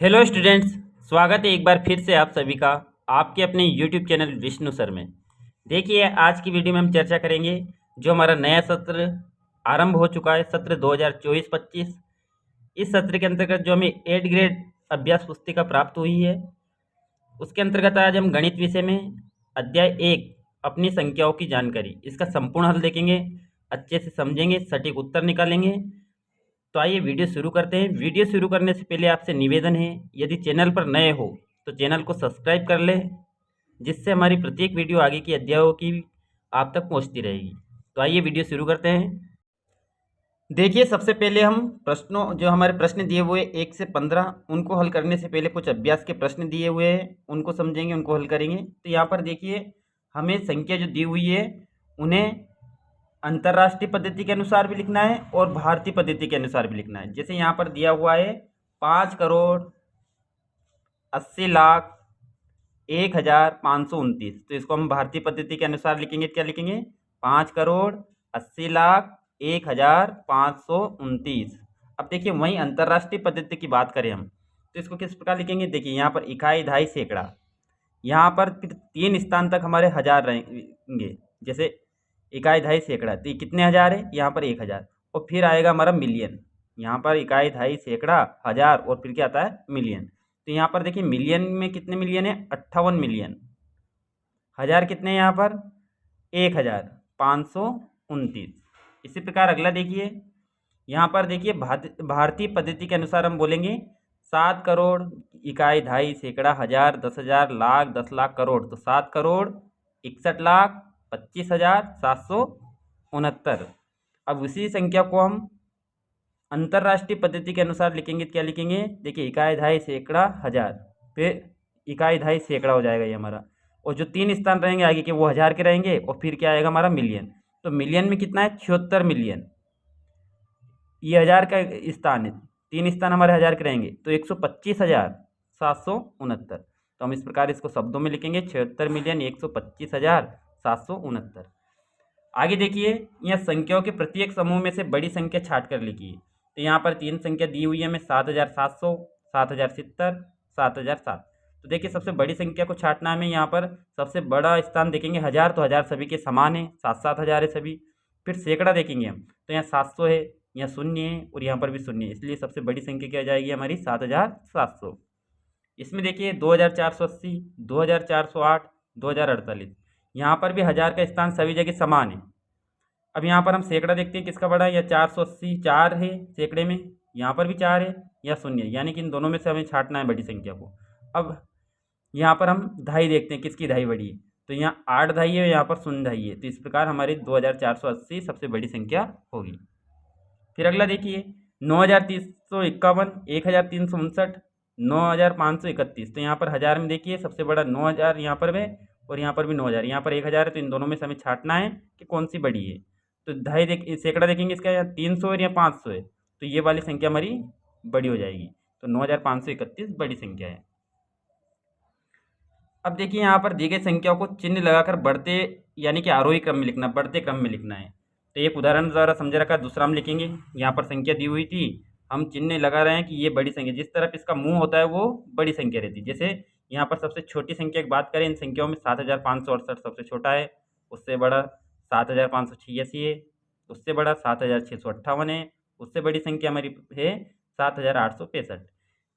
Hello students, स्वागत है एक बार फिर से आप सभी का आपके अपने यूट्यूब चैनल विष्णु सर में। देखिए, आज की वीडियो में हम चर्चा करेंगे जो हमारा नया सत्र आरंभ हो चुका है, सत्र 2024-25। इस सत्र के अंतर्गत जो हमें 8 ग्रेड अभ्यास पुस्तिका प्राप्त हुई है, उसके अंतर्गत आज हम गणित विषय में अध्याय 1 अपनी संख्याओं की जानकारी, इसका संपूर्ण हल देखेंगे, अच्छे से समझेंगे, सटीक उत्तर निकालेंगे। तो आइए वीडियो शुरू करते हैं। वीडियो शुरू करने से पहले आपसे निवेदन है, यदि चैनल पर नए हो तो चैनल को सब्सक्राइब कर लें, जिससे हमारी प्रत्येक वीडियो आगे की अध्यायों की आप तक पहुंचती रहेगी। तो आइए वीडियो शुरू करते हैं। देखिए, सबसे पहले हम प्रश्नों जो हमारे प्रश्न दिए हुए 1 से 15 उनको हल करने से पहले कुछ अभ्यास के प्रश्न दिए हुए हैं, उनको समझेंगे, उनको हल करेंगे। तो यहाँ पर देखिए, हमें संख्या जो दी हुई है उन्हें अंतर्राष्ट्रीय पद्धति के अनुसार भी लिखना है और भारतीय पद्धति के अनुसार भी लिखना है। जैसे यहाँ पर दिया हुआ है 5,80,01,529, तो इसको हम भारतीय पद्धति के अनुसार लिखेंगे। क्या लिखेंगे? 5,80,01,529। अब देखिए, वहीं अंतर्राष्ट्रीय पद्धति की बात करें हम, तो इसको किस प्रकार लिखेंगे? देखिए, यहाँ पर इकाई, दहाई, सैकड़ा, यहाँ पर फिर 3 स्थान तक हमारे हजार रहेंगे। जैसे इकाई, दहाई, सैकड़ा, तो ये कितने हज़ार है? यहाँ पर 1,000। और फिर आएगा हमारा मिलियन। यहाँ पर इकाई, दहाई, सैकड़ा, हज़ार, और फिर क्या आता है? मिलियन। तो यहाँ पर देखिए, मिलियन में कितने मिलियन है? 58 मिलियन। हज़ार कितने हैं यहाँ पर? 1,529। इसी प्रकार अगला देखिए, यहाँ पर देखिए भारतीय पद्धति के अनुसार हम बोलेंगे 7 करोड़, इकाई, दहाई, सैकड़ा, हज़ार, 10,000, लाख, 10,00,000, करोड़। तो 7,61,25,769। अब उसी संख्या को हम अंतर्राष्ट्रीय पद्धति के अनुसार लिखेंगे। क्या लिखेंगे? देखिए, इकाई, दहाई, सैकड़ा, हज़ार, फिर इकाई, दहाई, सैकड़ा हो जाएगा ये हमारा। और जो 3 स्थान रहेंगे आगे के वो हज़ार के रहेंगे, और फिर क्या आएगा हमारा? मिलियन। तो मिलियन में कितना है? 76 मिलियन। ये हज़ार का स्थान है, 3 स्थान हमारे हज़ार के रहेंगे, तो 125,769। तो हम इस प्रकार इसको शब्दों में लिखेंगे, 76,125,769। आगे देखिए, यहाँ संख्याओं के प्रत्येक समूह में से बड़ी संख्या छाट कर लिखिए। तो यहाँ पर 3 संख्या दी हुई है हमें, 7,700, 7,070, 7,007। तो देखिए, सबसे बड़ी संख्या को छाटना है हमें। यहाँ पर सबसे बड़ा स्थान देखेंगे हज़ार, तो हज़ार सभी के समान है, 7-7 हज़ार है सभी। फिर सैकड़ा देखेंगे हम, तो यहाँ 700 है, यहाँ शून्य है, और यहाँ पर भी शून्य है, इसलिए सबसे बड़ी संख्या क्या जाएगी हमारी? 7,700। इसमें देखिए 2,480, 2,408, 2,048, यहाँ पर भी हज़ार का स्थान सभी जगह समान है। अब यहाँ पर हम सैकड़ा देखते हैं, किसका बड़ा है? या 480 4 है सैकड़े में, यहाँ पर भी 4 है, या शून्य है, यानी कि इन दोनों में से हमें छाटना है बड़ी संख्या को। अब यहाँ पर हम दहाई देखते हैं, किसकी दहाई बड़ी है? तो यहाँ 8 दहाई है, यहाँ पर शून्य दहाई है, तो इस प्रकार हमारी 2,480 सबसे बड़ी संख्या होगी। फिर अगला देखिए, 9,351, 1,359, 9,531। तो यहाँ पर हज़ार में देखिए सबसे बड़ा 9,000 यहाँ पर है, और यहाँ पर भी 9,000, यहाँ पर 1,000 है, तो इन दोनों में से हमें छाटना है कि कौन सी बड़ी है। तो दहाई सैकड़ा देखेंगे, इसका यहाँ 300 है या 500 है, तो ये वाली संख्या हमारी बड़ी हो जाएगी। तो 9,531 बड़ी संख्या है। अब देखिए, यहाँ पर दी गई संख्याओं को चिन्ह लगाकर बढ़ते यानी कि आरोही क्रम में लिखना, बढ़ते क्रम में लिखना है। तो एक उदाहरण द्वारा समझा रखा, दूसरा हम लिखेंगे। यहाँ पर संख्या दी हुई थी, हम चिन्ह लगा रहे हैं कि ये बड़ी संख्या, जिस तरफ इसका मुंह होता है वो बड़ी संख्या रहती है। जैसे यहाँ पर सबसे छोटी संख्या की बात करें, इन संख्याओं में 7,568 सबसे छोटा है, उससे बड़ा 7,586 है, उससे बड़ा 7,658 है, उससे बड़ी संख्या हमारी है 7,865।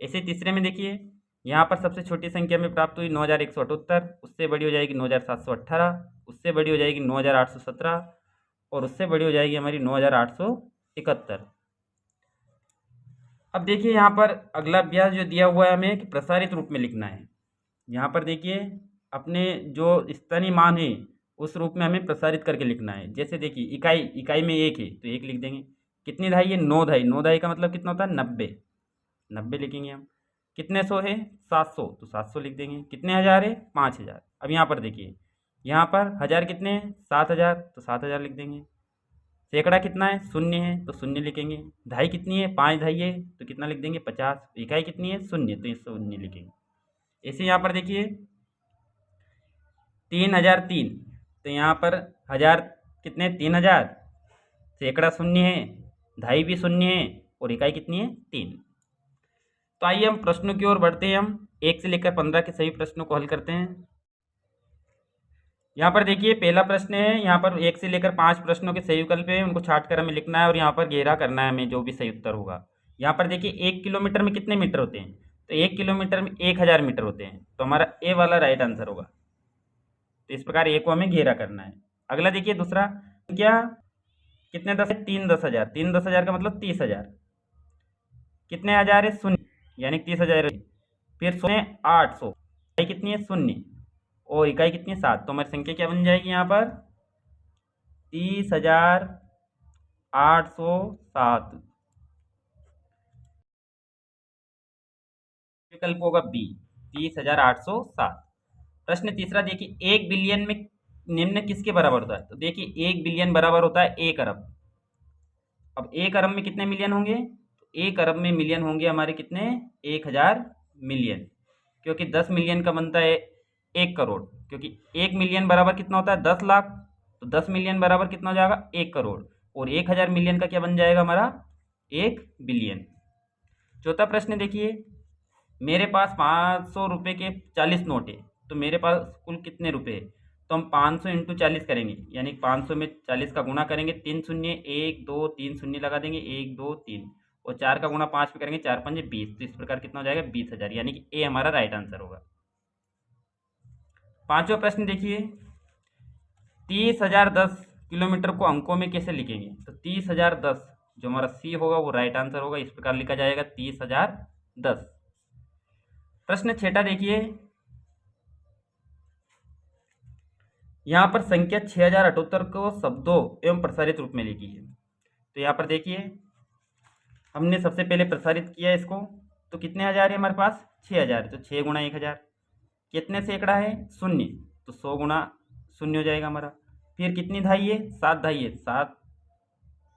ऐसे तीसरे में देखिए, यहाँ पर सबसे छोटी संख्या में प्राप्त हुई 9,178, उससे बड़ी हो जाएगी 9,718, उससे बड़ी हो जाएगी 9,817, और उससे बड़ी हो जाएगी हमारी 9,871। अब देखिए, यहाँ पर अगला अभ्यास जो दिया हुआ है हमें कि प्रसारित रूप में लिखना है। यहाँ पर देखिए, अपने जो स्थानीय मान है उस रूप में हमें प्रसारित करके लिखना है। जैसे देखिए, इकाई, इकाई में 1 है तो 1 लिख देंगे। कितनी दहाई है? 9 दहाई। 9 दहाई का मतलब कितना होता है? 90। 90 लिखेंगे हम। कितने सौ है? 700, तो 700 लिख देंगे। कितने हज़ार है? 5,000। अब यहाँ पर देखिए, यहाँ पर हज़ार कितने हैं? 7,000, तो 7,000 लिख देंगे। सैकड़ा कितना है? शून्य है, तो शून्य लिखेंगे। दहाई कितनी है? 5 दहाई है, तो कितना लिख देंगे? 50। इकाई कितनी है? शून्य, तो ये शून्य लिखेंगे। ऐसे यहाँ पर देखिए 3,003, तो यहाँ पर हज़ार कितने? 3,000, सैकड़ा शून्य है, दहाई भी शून्य है, और इकाई कितनी है? 3। तो आइए हम प्रश्नों की ओर बढ़ते हैं। हम 1 से लेकर 15 के सभी प्रश्नों को हल करते हैं। यहाँ पर देखिए पहला प्रश्न है, यहाँ पर 1 से लेकर 5 प्रश्नों के सही विकल्प हैं, उनको छाट कर हमें लिखना है और यहाँ पर घेरा करना है हमें, जो भी सही उत्तर होगा। यहाँ पर देखिए 1 किलोमीटर में कितने मीटर होते हैं, तो 1 किलोमीटर में 1000 मीटर होते हैं, तो हमारा ए वाला राइट आंसर होगा। तो इस प्रकार ए को हमें घेरा करना है। अगला देखिए दूसरा, क्या कितने 10 है, 3 10,000, 3 10,000 का मतलब 30,000। कितने हजार है, शून्य, यानी 30,000। फिर शून्य 800, इकाई कितनी है, शून्य, और इकाई कितनी है, 7। तो हमारी संख्या क्या बन जाएगी यहाँ पर, 30,807। विकल्प होगा बी, 30,807। प्रश्न तीसरा देखिए, 1 बिलियन में निम्न किसके बराबर होता है, तो देखिए 1 बिलियन बराबर होता है 1 अरब। अब 1 अरब में कितने मिलियन होंगे, तो 1 अरब में मिलियन होंगे हमारे कितने, 1000 मिलियन, क्योंकि 10 मिलियन का बनता है 1 करोड़, क्योंकि 1 मिलियन बराबर कितना होता है, 10 लाख, तो 10 मिलियन बराबर कितना हो जाएगा, 1 करोड़, और 1000 मिलियन का क्या बन जाएगा हमारा, 1 बिलियन। चौथा प्रश्न देखिए, मेरे पास 500 रुपये के 40 नोट है, तो मेरे पास कुल कितने रुपए है, तो हम 500 इंटू 40 करेंगे, यानी 500 में 40 का गुणा करेंगे, 3 शून्य 1 2 3 शून्य लगा देंगे, 1 2 3, और 4 का गुणा 5 पे करेंगे, 4 5 20। तो इस प्रकार कितना हो जाएगा, 20,000, यानी कि ए हमारा राइट आंसर होगा। पांचवा प्रश्न देखिए, 30,010 किलोमीटर को अंकों में कैसे लिखेंगे, तो 30,010 जो हमारा सी होगा वो राइट आंसर होगा। इस प्रकार लिखा जाएगा 30,010। प्रश्न छठा देखिए, यहाँ पर संख्या 6078 को शब्दों एवं प्रसारित रूप में लिखी है। तो यहाँ पर देखिए हमने सबसे पहले प्रसारित किया इसको, तो कितने हज़ार है हमारे पास, 6000, तो 6 गुणा 1000। कितने सैकड़ा है, शून्य, तो 100 गुणा शून्य हो जाएगा हमारा। फिर कितनी धाई है, 7 धाई है, 7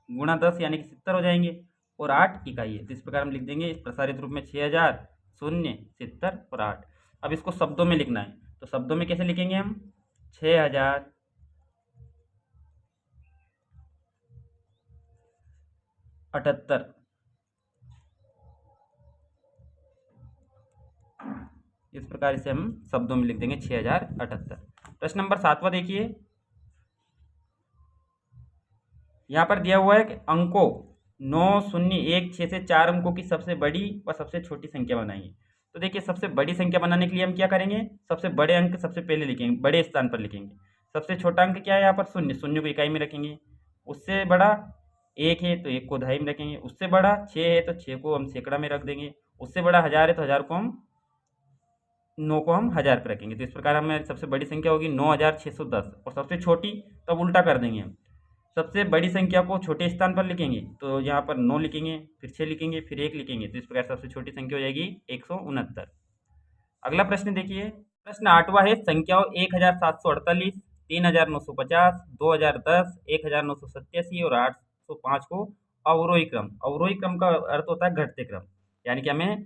गुणा 10 यानी कि 70 हो जाएंगे, और 8 इकाई है। तो इस प्रकार हम लिख देंगे इस प्रसारित रूप में 6000 शून्य 70 और 8। अब इसको शब्दों में लिखना है, तो शब्दों में कैसे लिखेंगे हम, 6078, इस प्रकार से हम शब्दों में लिख देंगे 6078। प्रश्न नंबर 7वां देखिए, यहाँ पर दिया हुआ है कि अंकों 9 0 1 6 से 4 अंकों की सबसे बड़ी व सबसे छोटी संख्या बनाइए। तो देखिए सबसे बड़ी संख्या बनाने के लिए हम क्या करेंगे, सबसे बड़े अंक सबसे पहले लिखेंगे, बड़े स्थान पर लिखेंगे। सबसे छोटा अंक क्या है यहाँ पर, शून्य, शून्य को इकाई में रखेंगे। उससे बड़ा 1 है तो 1 को दहाई में रखेंगे। उससे बड़ा 6 है तो 6 को हम सैकड़ा में रख देंगे। उससे बड़ा 1000 है तो 1000 को हम 9 को हम 1000 पर रखेंगे। तो इस प्रकार हमें सबसे बड़ी संख्या होगी 9610, और सबसे छोटी तब उल्टा कर देंगे हम, सबसे बड़ी संख्या को छोटे स्थान पर लिखेंगे, तो यहाँ पर 9 लिखेंगे, फिर 6 लिखेंगे, फिर 1 लिखेंगे। तो इस प्रकार सबसे छोटी संख्या हो जाएगी 169। अगला प्रश्न देखिए, प्रश्न 8वां है, संख्याओं 1748, 3950, 2010, 1987 और 805 को अवरोही क्रम, अवरोही क्रम का अर्थ होता है घटते क्रम, यानी कि हमें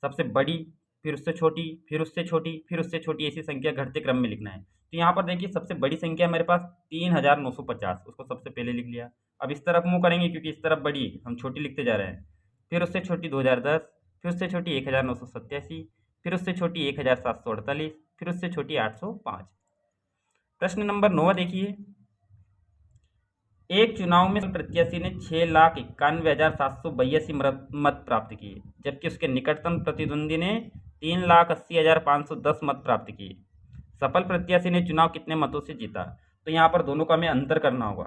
सबसे बड़ी, फिर उससे छोटी, फिर उससे छोटी, फिर उससे छोटी, ऐसी संख्या घटते क्रम में लिखना है। तो यहाँ पर देखिए सबसे बड़ी संख्या मेरे पास 3950, उसको सबसे पहले लिख लिया। अब इस तरफ मुँह करेंगे क्योंकि इस तरफ बड़ी है, हम छोटी लिखते जा रहे हैं। फिर उससे छोटी 2010, फिर उससे छोटी 1987, फिर उससे छोटी 1748, फिर उससे छोटी 805। प्रश्न नंबर 9 देखिए, एक चुनाव में प्रत्याशी ने 6,91,782 मत प्राप्त किए, जबकि उसके निकटतम प्रतिद्वंदी ने 3,80,510 मत प्राप्त किए। सफल प्रत्याशी ने चुनाव कितने मतों से जीता। तो यहाँ पर दोनों का हमें अंतर करना होगा,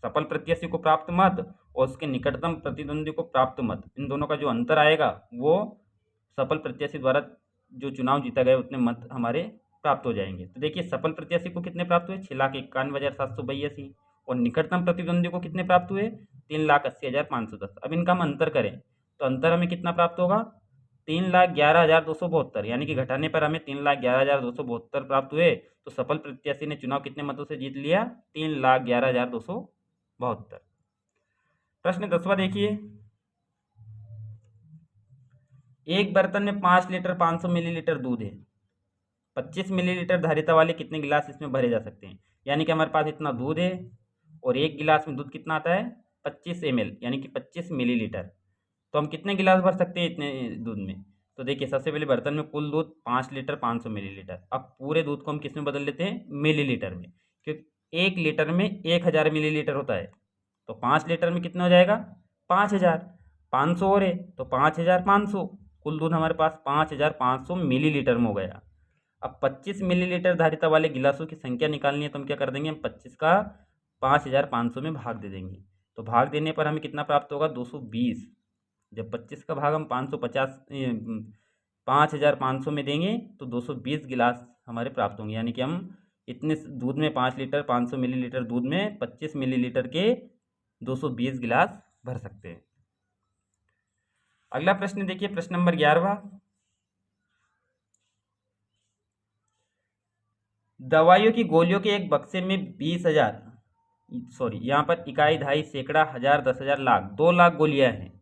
सफल प्रत्याशी को प्राप्त मत और उसके निकटतम प्रतिद्वंदी को प्राप्त मत, इन दोनों का जो अंतर आएगा वो सफल प्रत्याशी द्वारा जो चुनाव जीता गया उतने मत हमारे प्राप्त हो जाएंगे। तो देखिए सफल प्रत्याशी को कितने प्राप्त हुए, 6,91,782, और निकटतम प्रतिद्वंदी को कितने प्राप्त हुए, 3,80,510। अब इनका हम अंतर करें तो अंतर हमें कितना प्राप्त होगा, 3,11,272, यानी कि घटाने पर हमें 3,11,272 प्राप्त हुए। तो सफल प्रत्याशी ने चुनाव कितने मतों से जीत लिया, 3,11,272। प्रश्न 10वां देखिए, एक बर्तन में 5 लीटर 500 मिलीलीटर दूध है, 25 मिलीलीटर धारिता वाले कितने गिलास इसमें भरे जा सकते हैं। यानी कि हमारे पास इतना दूध है और एक गिलास में दूध कितना आता है, 25 ml, यानी कि 25 मिलीलीटर। तो हम कितने गिलास भर सकते हैं इतने दूध में? तो देखिए सबसे पहले बर्तन में कुल दूध 5 लीटर 500 मिलीलीटर। अब पूरे दूध को हम किस में बदल लेते हैं? मिलीलीटर में, क्योंकि 1 लीटर में 1000 मिलीलीटर होता है। तो 5 लीटर में कितना हो जाएगा? 5000। 500 और है तो 5500। कुल दूध हमारे पास 5500 मिलीलीटर में हो गया। अब 25 मिलीलीटर धारिता वाले गिलासों की संख्या निकालनी है, तो हम क्या कर देंगे? हम 25 का 5500 में भाग दे देंगे। तो भाग देने पर हमें कितना प्राप्त होगा? 220। जब 25 का भाग हम 5500 में देंगे तो 220 गिलास हमारे प्राप्त होंगे। यानी कि हम इतने दूध में 5 लीटर 500 मिलीलीटर दूध में 25 मिलीलीटर के 220 गिलास भर सकते हैं। अगला प्रश्न देखिए, प्रश्न नंबर 11वां। दवाइयों की गोलियों के एक बक्से में 20,000 यहाँ पर इकाई, दहाई, सैकड़ा, हजार, 10,000, लाख, 2 लाख गोलियां हैं,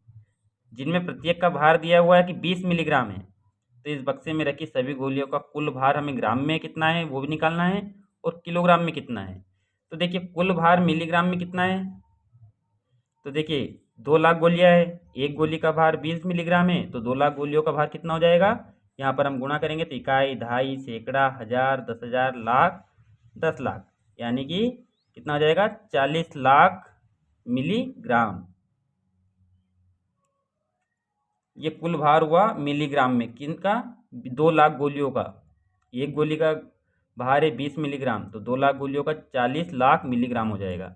जिनमें प्रत्येक का भार दिया हुआ है कि 20 मिलीग्राम है। तो इस बक्से में रखी सभी गोलियों का कुल भार हमें ग्राम में कितना है वो भी निकालना है, और किलोग्राम में कितना है। तो देखिए कुल भार मिलीग्राम में कितना है? तो देखिए 2 लाख गोलियां है, एक गोली का भार 20 मिलीग्राम है, तो 2 लाख गोलियों का भार कितना हो जाएगा? यहाँ पर हम गुणा करेंगे तो इकाई, दहाई, सैकड़ा, हजार, 10,000, लाख, 10 लाख, यानी कि कितना हो जाएगा? 40 लाख मिलीग्राम। ये कुल भार हुआ मिलीग्राम में, किनका? 2 लाख गोलियों का। एक गोली का भार है 20 मिलीग्राम, तो 2 लाख गोलियों का 40 लाख मिलीग्राम हो जाएगा।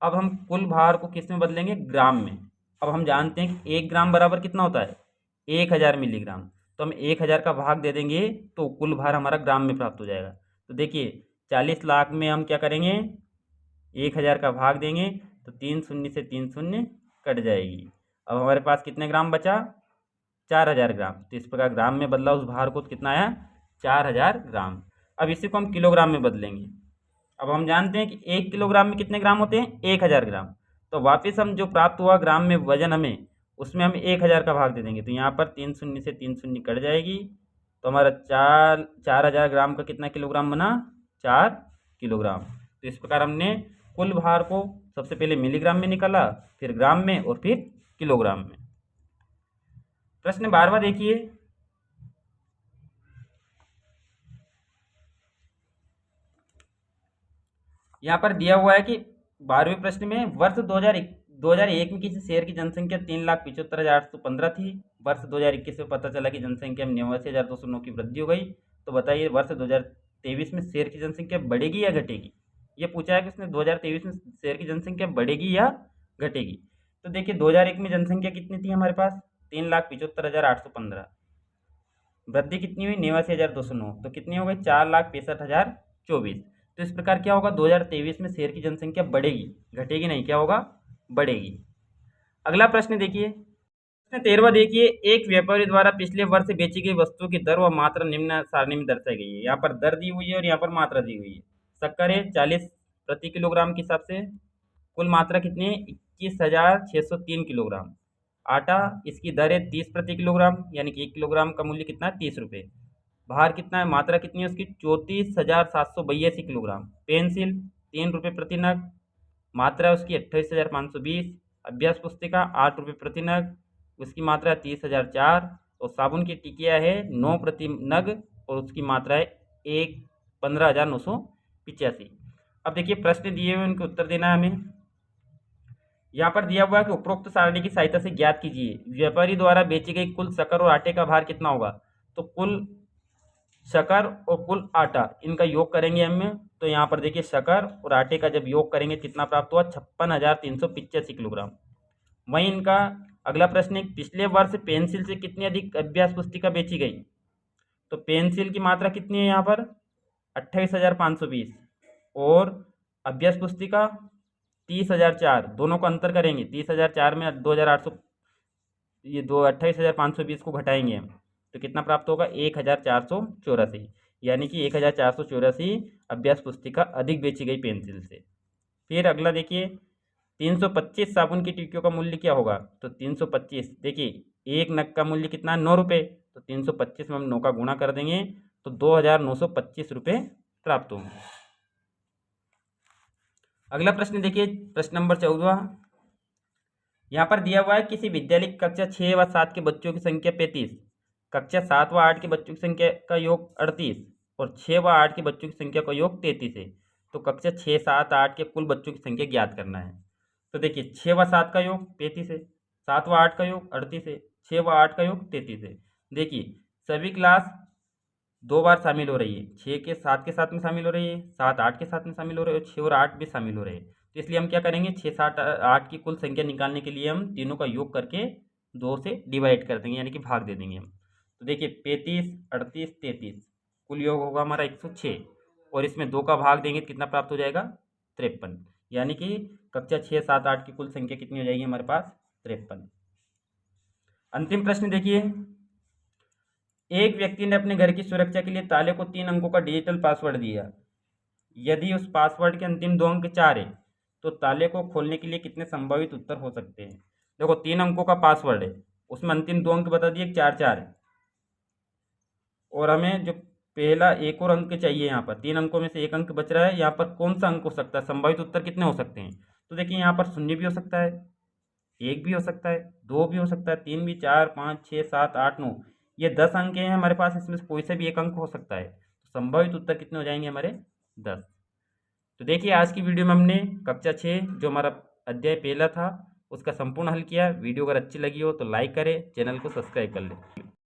अब हम कुल भार को किस में बदलेंगे? ग्राम में। अब हम जानते हैं कि 1 ग्राम बराबर कितना होता है? 1000 मिलीग्राम। तो हम 1000 का भाग दे देंगे तो कुल भार हमारा ग्राम में प्राप्त हो जाएगा। तो देखिए 40 लाख में हम क्या करेंगे? 1000 का भाग देंगे तो 3 शून्य से 3 शून्य कट जाएगी। अब हमारे पास कितने ग्राम बचा? 4000 ग्राम। तो इस प्रकार ग्राम में बदला उस भार को, तो कितना आया? 4000 ग्राम। अब इसी को हम किलोग्राम में बदलेंगे। अब हम जानते हैं कि 1 किलोग्राम में कितने ग्राम होते हैं? 1000 ग्राम। तो वापस हम जो प्राप्त हुआ ग्राम में वजन हमें, उसमें हम 1000 का भाग दे देंगे। तो यहाँ पर 3 शून्य से 3 शून्य कट जाएगी, तो हमारा 4000 ग्राम का कितना किलोग्राम बना? 4 किलोग्राम। तो इस प्रकार हमने कुल भार को सबसे पहले मिलीग्राम में निकाला, फिर ग्राम में, और फिर किलोग्राम में। प्रश्न 12वां देखिए। यहाँ पर दिया हुआ है कि 12वें प्रश्न में वर्ष 2001 में किसी शहर की जनसंख्या 3,75,815 थी। वर्ष 2021 में पता चला कि जनसंख्या में 89,209 की वृद्धि हो गई। तो बताइए वर्ष 2023 में शहर की जनसंख्या बढ़ेगी या घटेगी? ये पूछा है कि उसने 2023 में शहर की जनसंख्या बढ़ेगी या घटेगी। तो देखिए 2001 में जनसंख्या कितनी थी हमारे पास? 3,75,815। वृद्धि कितनी हुई? 89,209। तो कितनी हो गई? 4,65,024। तो इस प्रकार क्या होगा? 2023 में शहर की जनसंख्या बढ़ेगी, घटेगी नहीं, क्या होगा? बढ़ेगी। अगला प्रश्न देखिए, प्रश्न 13वां देखिए। एक व्यापारी द्वारा पिछले वर्ष बेची गई वस्तुओं की दर व मात्रा निम्न सारणी में दर्शाई गई है। यहाँ पर दर दी हुई है और यहाँ पर मात्रा दी हुई है। शक्कर है 40 प्रति किलोग्राम के हिसाब से, कुल मात्रा कितनी है? 21,603 किलोग्राम। आटा, इसकी दर है 30 प्रति किलोग्राम, यानी कि 1 किलोग्राम का मूल्य कितना है? 30 रुपये। भार कितना है? मात्रा कितनी है उसकी? 34,782 किलोग्राम। पेंसिल 3 रुपये प्रति नग, मात्रा उसकी 28,520। अभ्यास पुस्तिका 8 रुपये प्रति नग, उसकी मात्रा है 30,004। और साबुन की टिकिया है 9 प्रति नग, और उसकी मात्रा है 15,985। अब देखिए प्रश्न दिए हुए उनके उत्तर देना है हमें। यहाँ पर दिया हुआ है कि उपरोक्त सारणी की सहायता से ज्ञात कीजिए व्यापारी द्वारा बेची गई कुल शक्कर और आटे का भार कितना होगा। तो कुल शक्कर और कुल आटा, इनका योग करेंगे हम। तो यहाँ पर देखिए शक्कर और आटे का जब योग करेंगे कितना प्राप्त हुआ? 56,385 किलोग्राम। वहीं इनका अगला प्रश्न है, पिछले वर्ष पेंसिल से कितनी अधिक अभ्यास पुस्तिका बेची गई। तो पेंसिल की मात्रा कितनी है यहाँ पर? 28,520, और अभ्यास पुस्तिका 30,004। दोनों को अंतर करेंगे, 30,004 में 2,800, ये 28,520 को घटाएंगे हम, तो कितना प्राप्त होगा? 1,484, यानी कि 1,484 अभ्यास पुस्तिका अधिक बेची गई पेंसिल से। फिर अगला देखिए, 325 साबुन की टिक्कियों का मूल्य क्या होगा। तो 325, देखिए एक नग का मूल्य कितना है? 9 रुपये। तो 325 में हम 9 का गुणा कर देंगे तो 2,925 रुपये प्राप्त होंगे। अगला प्रश्न देखिए, प्रश्न नंबर 14। यहाँ पर दिया हुआ है किसी विद्यालय की कक्षा 6 व 7 के बच्चों की संख्या 35, कक्षा 7 व 8 के बच्चों की संख्या का योग 38 और 6 व 8 के बच्चों की संख्या का योग 33 है। तो कक्षा 6, 7, 8 के कुल बच्चों की संख्या ज्ञात करना है। तो देखिए 6 व 7 का योग 35 है, 7 व 8 का योग 38 है, 6 व 8 का योग 33 है। देखिए सभी क्लास 2 बार शामिल हो रही है, 6 के 7 के साथ में शामिल हो रही है, 7 8 के साथ में शामिल हो रही है और 6 और 8 भी शामिल हो रहे हैं। तो इसलिए हम क्या करेंगे, 6 7 8 की कुल संख्या निकालने के लिए हम तीनों का योग करके 2 से डिवाइड कर देंगे, यानी कि भाग दे देंगे हम। तो देखिए 35, 38, 33 कुल योग होगा हमारा 106 और इसमें 2 का भाग देंगे तो कितना प्राप्त हो जाएगा, 53। यानी कि कक्षा 6 7 8 की कुल संख्या कितनी हो जाएगी हमारे पास, 53। अंतिम प्रश्न देखिए, एक व्यक्ति ने अपने घर की सुरक्षा के लिए ताले को 3 अंकों का डिजिटल पासवर्ड दिया। यदि उस पासवर्ड के अंतिम 2 अंक 4 है तो ताले को खोलने के लिए कितने संभावित उत्तर हो सकते हैं। देखो 3 अंकों का पासवर्ड है, उसमें अंतिम 2 अंक बता दिए 4 4 है और हमें जो पहला एक और अंक चाहिए, यहाँ पर 3 अंकों में से एक अंक बच रहा है, यहाँ पर कौन सा अंक हो सकता है, संभावित उत्तर कितने हो सकते हैं। तो देखिए यहाँ पर 0 भी हो सकता है, 1 भी हो सकता है, 2 भी हो सकता है, 3 भी, 4 5 6 7 8 9, ये 10 अंक हैं हमारे पास, इसमें से कोई से भी एक अंक हो सकता है। तो संभावित उत्तर कितने हो जाएंगे हमारे, 10। तो देखिए आज की वीडियो में हमने कक्षा 6 जो हमारा अध्याय पहला था उसका संपूर्ण हल किया। वीडियो अगर अच्छी लगी हो तो लाइक करें, चैनल को सब्सक्राइब कर लें।